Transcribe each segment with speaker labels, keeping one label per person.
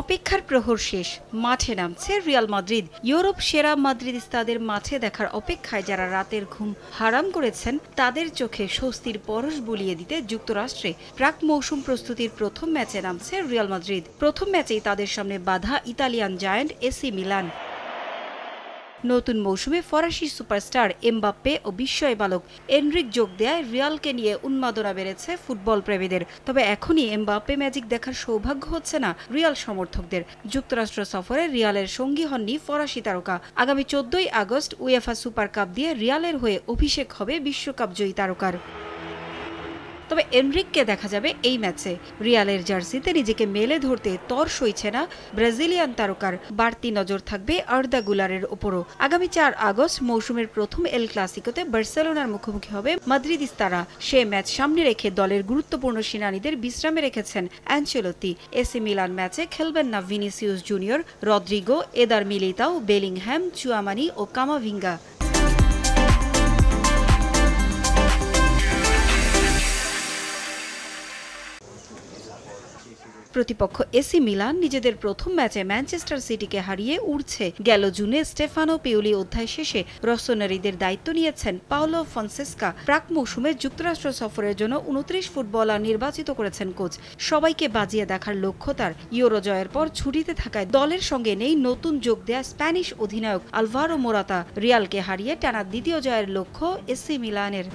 Speaker 1: অপেক্ষার প্রহর শেষ, মাঠে নামছে রিয়াল মাদ্রিদ। ইউরোপ সেরা মাদ্রিদিস্তাদের মাঠে দেখার অপেক্ষায় যারা রাতের ঘুম হারাম করেছেন তাদের চোখে স্বস্তির পরশ বুলিয়ে দিতে যুক্তরাষ্ট্রে প্রাক মৌসুম প্রস্তুতির প্রথম ম্যাচে নামছে রিয়াল মাদ্রিদ। প্রথম ম্যাচেই তাদের সামনে বাধা ইতালিয়ান জায়ান্ট এসি মিলান। নতুন মৌসুমে ফরাসি সুপারস্টার এমবাপ্পে ও বিস্ময় বালক এনরিক যোগ দেয় রিয়ালকে নিয়ে উন্মাদনা বেড়েছে ফুটবল প্রেমীদের। তবে এখনই এমবাপ্পে ম্যাজিক দেখার সৌভাগ্য হচ্ছে না রিয়াল সমর্থকদের। যুক্তরাষ্ট্র সফরে রিয়ালের সঙ্গী হননি ফরাসি তারকা। আগামী 14 আগস্ট উয়েফা সুপার কাপ দিয়ে রিয়ালের হয়ে অভিষেক হবে বিশ্বকাপ জয়ী তারকার। তবে এনরিককে দেখা যাবে এই ম্যাচে। রিয়ালের জার্সিতে নিজেকে মেলে ধরতে তর সইছে না ব্রাজিলিয়ান তারকার। বাড়তি নজর থাকবে আর্দা গুলারের ওপরও। আগামী 4 আগস্ট মৌসুমের প্রথম এল ক্লাসিকোতে বার্সেলোনার মুখোমুখি হবে মাদ্রিদিস্তারা। সে ম্যাচ সামনে রেখে দলের গুরুত্বপূর্ণ সেনানীদের বিশ্রামে রেখেছেন অ্যানচেলোত্তি। এসি মিলান ম্যাচে খেলবেন না Vinicius Junior, Rodrygo, Eder Militao, Bellingham, Tchouameni ও কামাভিঙ্গা। প্রতিপক্ষ এসি মিলান নিজেদের প্রথম ম্যাচে ম্যানচেস্টার সিটিকে হারিয়ে উড়ছে। গেল জুনে স্টেফানো পিওলি অধ্যায় শেষে রসোনারিদের দায়িত্ব নিয়েছেন পাওলো ফনসেস্কা। প্রাক মৌসুমে যুক্তরাষ্ট্র সফরের জন্য 29 ফুটবলার নির্বাচিত করেছেন কোচ। সবাইকে বাজিয়ে দেখার লক্ষ্য তার। ইউরো জয়ের পর ছুটিতে থাকায় দলের সঙ্গে নেই নতুন যোগ দেয়া স্প্যানিশ অধিনায়ক আলভারো মোরাতা। রিয়ালকে হারিয়ে টানা দ্বিতীয় জয়ের লক্ষ্য এসি মিলানের।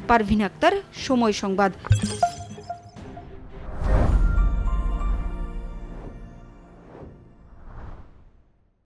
Speaker 1: পারভিন আক্তার, সময় সংবাদ।